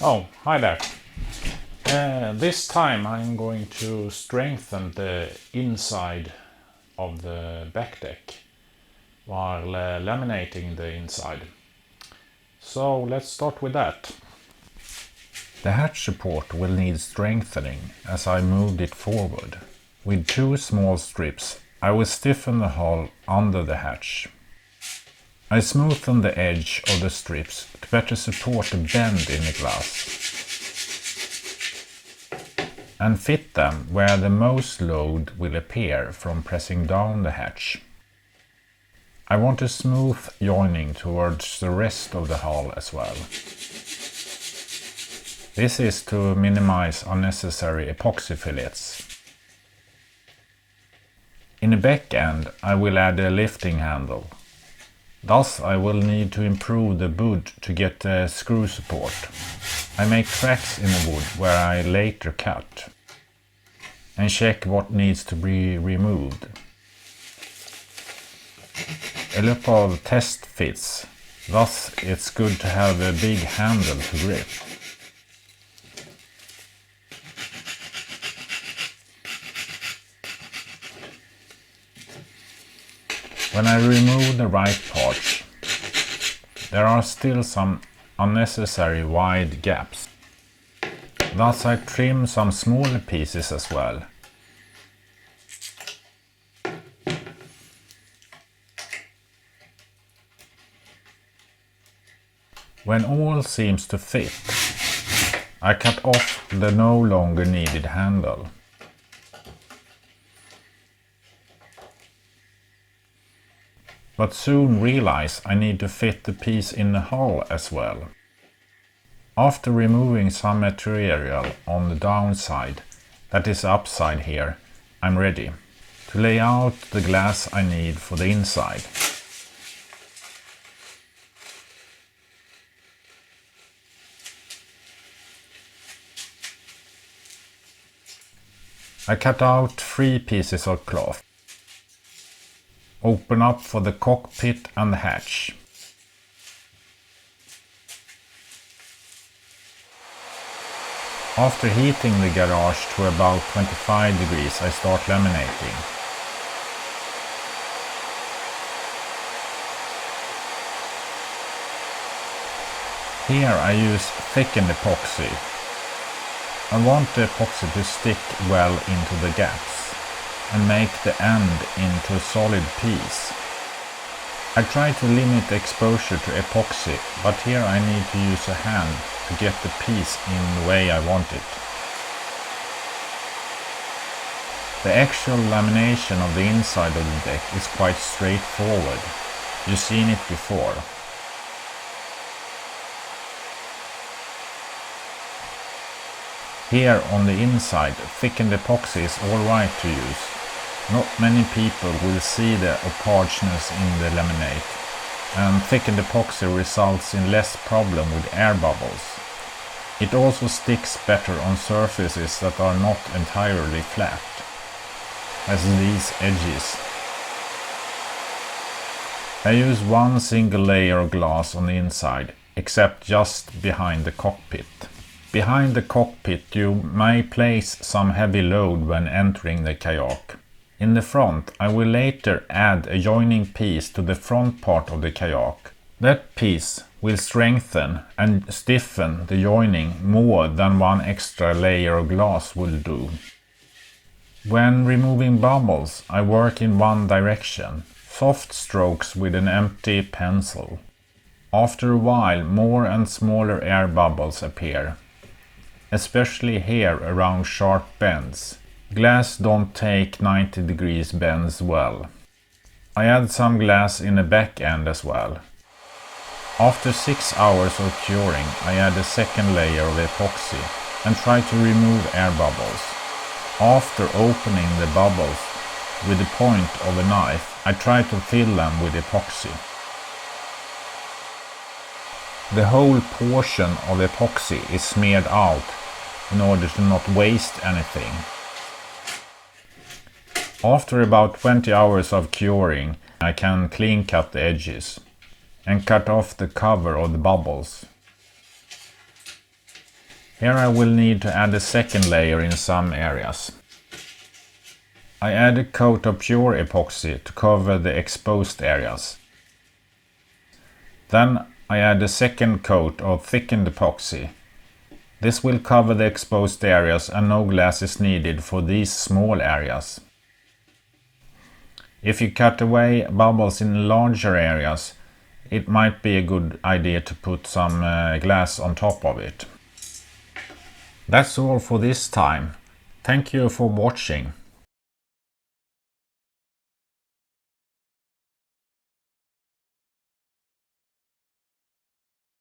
Oh, hi there. This time I'm going to strengthen the inside of the back deck while laminating the inside. So let's start with that. The hatch support will need strengthening as I moved it forward. With two small strips, I will stiffen the hull under the hatch. I smoothen the edge of the strips to better support the bend in the glass and fit them where the most load will appear from pressing down the hatch. I want a smooth joining towards the rest of the hull as well. This is to minimize unnecessary epoxy fillets. In the back end I will add a lifting handle. Thus I will need to improve the wood to get the screw support. I make tracks in the wood where I later cut and check what needs to be removed. A lot of test fits, thus it's good to have a big handle to grip. When I remove the right parts, there are still some unnecessary wide gaps. Thus I trim some smaller pieces as well. When all seems to fit, I cut off the no longer needed handle. But soon realize I need to fit the piece in the hull as well. After removing some material on the downside, that is upside here, I'm ready to lay out the glass I need for the inside. I cut out 3 pieces of cloth. Open up for the cockpit and the hatch. After heating the garage to about 25 degrees, I start laminating. Here I use thickened epoxy. I want the epoxy to stick well into the gaps and make the end into a solid piece. I try to limit exposure to epoxy, but here I need to use a hand to get the piece in the way I want it. The actual lamination of the inside of the deck is quite straightforward. You've seen it before. Here on the inside, thickened epoxy is alright to use. Not many people will see the opaqueness in the laminate, and thickened epoxy results in less problem with air bubbles. It also sticks better on surfaces that are not entirely flat, as these edges. I use one single layer of glass on the inside, except just behind the cockpit. Behind the cockpit you may place some heavy load when entering the Kayak. In the front I will later add a joining piece to the front part of the Kayak. That piece will strengthen and stiffen the joining more than one extra layer of glass will do. When removing bubbles I work in one direction, soft strokes with an empty pencil. After a while more and smaller air bubbles appear, especially here around sharp bends. Glass don't take 90 degrees bends well. I add some glass in the back end as well. After 6 hours of curing, I add a second layer of epoxy and try to remove air bubbles. After opening the bubbles with the point of a knife, I try to fill them with epoxy. The whole portion of epoxy is smeared out in order to not waste anything. After about 20 hours of curing, I can clean cut the edges and cut off the cover of the bubbles. Here I will need to add a second layer in some areas. I add a coat of pure epoxy to cover the exposed areas. Then I add a second coat of thickened epoxy. This will cover the exposed areas and no glass is needed for these small areas. If you cut away bubbles in larger areas, it might be a good idea to put some glass on top of it. That's all for this time. Thank you for watching.